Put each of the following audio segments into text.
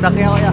Stuck yan kuya.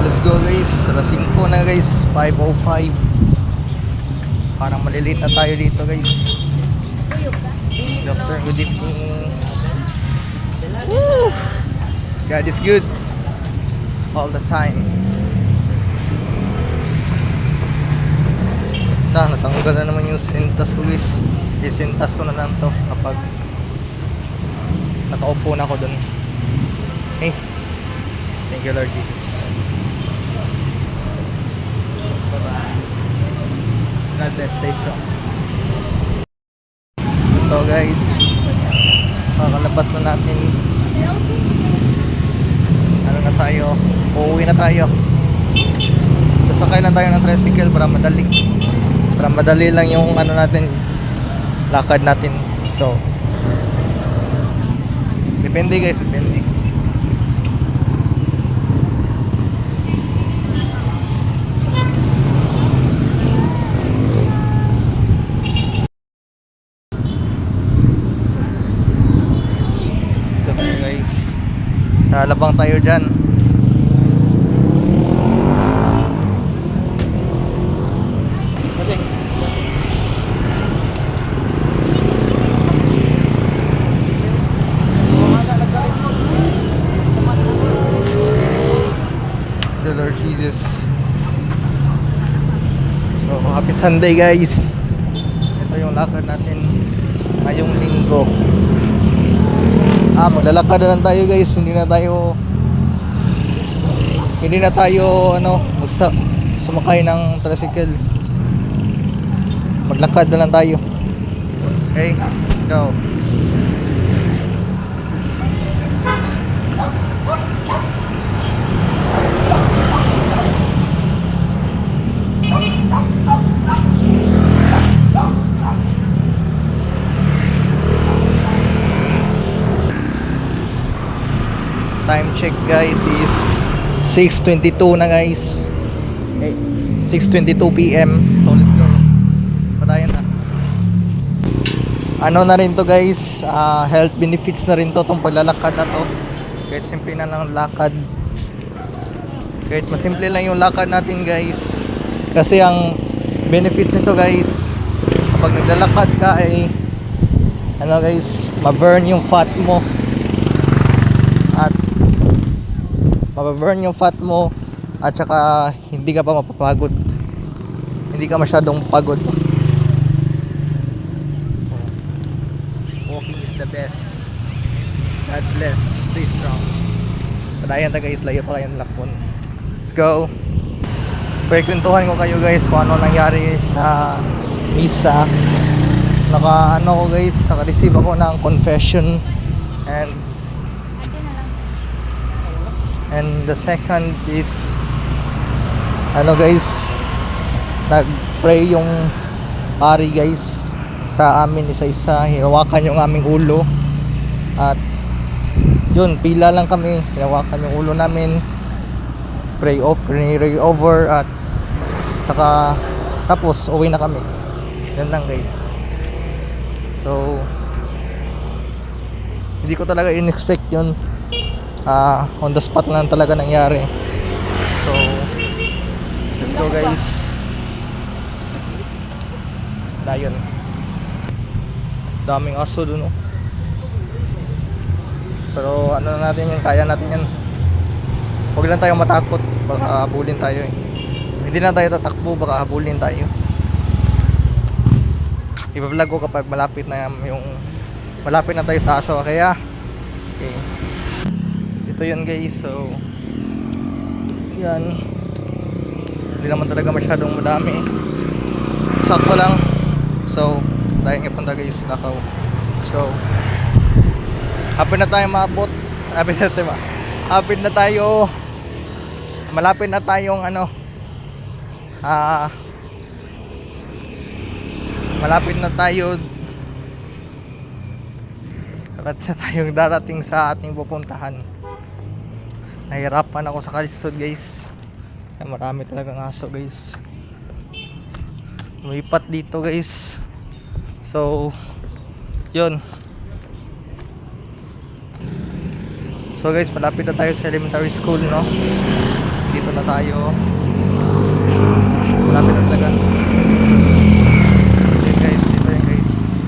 Let's go guys, alas 5 na guys, 5:05. Parang malilate na tayo dito guys. Doctor, good evening. Woo! God is good all the time. Natanggal na naman yung sintas ko guys. Isintas ko na lang to kapag nakaupo na ako dun. Hey, thank you Lord Jesus. God bless, stay strong. So guys, kakalabas na natin. Ano na tayo? Uuwi na tayo. Sasakay lang tayo ng tricycle para madali. Para madali lang yung ano natin, lakad natin. So depende guys, depende. Nalabang tayo dyan. The Lord Jesus. So happy Sunday guys. Ito yung lakad natin ngayong linggo. Maglalakad na lang tayo guys, hindi na tayo sumakay ng tricycle. Maglakad na lang tayo. Okay, let's go. Time check guys is 6:22 na guys. 6:22 PM. So let's go. Patayan na. Ano na rin to guys, health benefits na rin to tong paglalakad na to. Kahit simple na lang lakad. Kahit masimple lang yung lakad natin guys. Kasi ang benefits nito guys, kapag naglalakad ka ay guys, ma-burn yung fat mo. Mababurn yung fat mo at saka hindi ka pa mapapagod, hindi ka masyadong pagod. Walking is the best. God bless, stay strong. Padayan ta guys, layo pa kayo ng lakon. Let's go. Pagkwentuhan ko kayo guys kung ano nangyari sa misa. Naka-receive ako ng confession and the second is guys, nag-pray yung pari guys sa amin isa-isa, hinawakan yung aming ulo at yun, pila lang kami, hinawakan yung ulo namin, pray over at saka tapos uwi na kami. Yan lang guys. So hindi ko talaga in-expect yun. On the spot lang talaga nangyari. So let's go guys. Dayon. Daming aso dun, oh. Pero ano na natin yan, kaya natin yan. Huwag lang tayo matakot, baka habulin tayo eh. Hindi na tayo tatakbo, baka habulin tayo. Iba-vlog ko kapag malapit na tayo sa aso. Kaya okay. Ito yun guys, so yan. Hindi naman talaga masyadong madami, sakto lang. So tayo nga punta guys, Lakaw. Let's go. Happy na tayo maabot. Malapit na tayong malapit na tayong darating sa ating pupuntahan. Nahirapan ako sa kalisod guys. Marami talagang aso guys. Lumipat dito guys. So yun. So guys, malapit na tayo sa elementary school, no? Dito na tayo. Malapit na talaga. Dito guys, dito yan guys.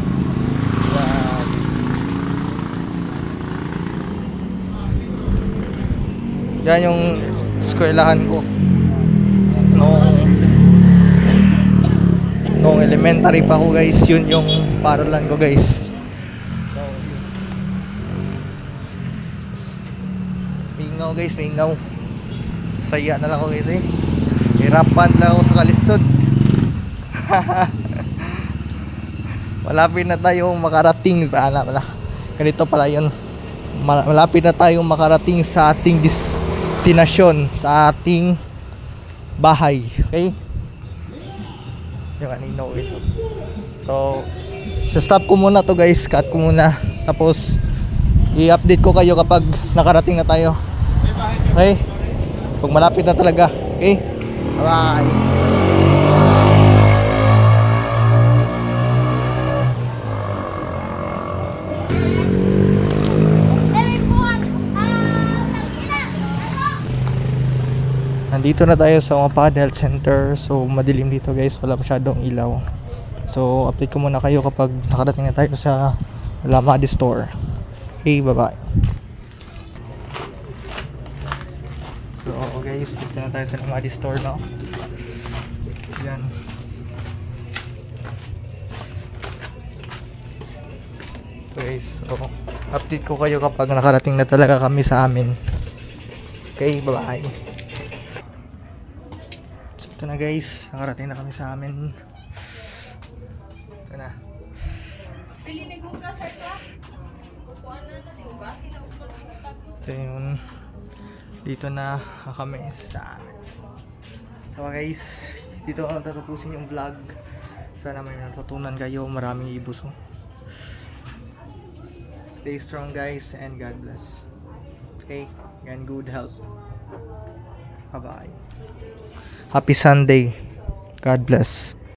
Yan yung eskwelahan ko noong elementary pa ako guys. Yun yung paralan ko guys. Mingaw guys, mingaw. Saya na lang ako guys eh. Hirapan lang ako sa kalisod. Malapit na tayong makarating. Ganito pala yun. Malapit na tayong makarating sa ating destinasyon, sa ating bahay. Okay? Yung anino guys. So stop ko muna to guys. Cut ko muna. Tapos i-update ko kayo kapag nakarating na tayo. Okay? Pag malapit na talaga. Okay? Bye! Nandito na tayo sa Mapad Health Center. So madilim dito guys, wala masyadong ilaw. So update ko muna kayo kapag nakarating na tayo sa Lamade Store. Okay, bye bye. So guys, dito na tayo sa Lamade Store, no? Yan. So guys, so update ko kayo kapag nakarating na talaga kami sa amin. Okay, bye bye. Ito na guys, nakarating na kami sa amin. Ito na. Ito yun. Dito na kami sa amin. So guys, dito ako tatapusin yung vlog. Sana may natutunan kayo. Maraming ibus. Stay strong guys and God bless. Okay, and good health. Bye bye. Happy Sunday. God bless.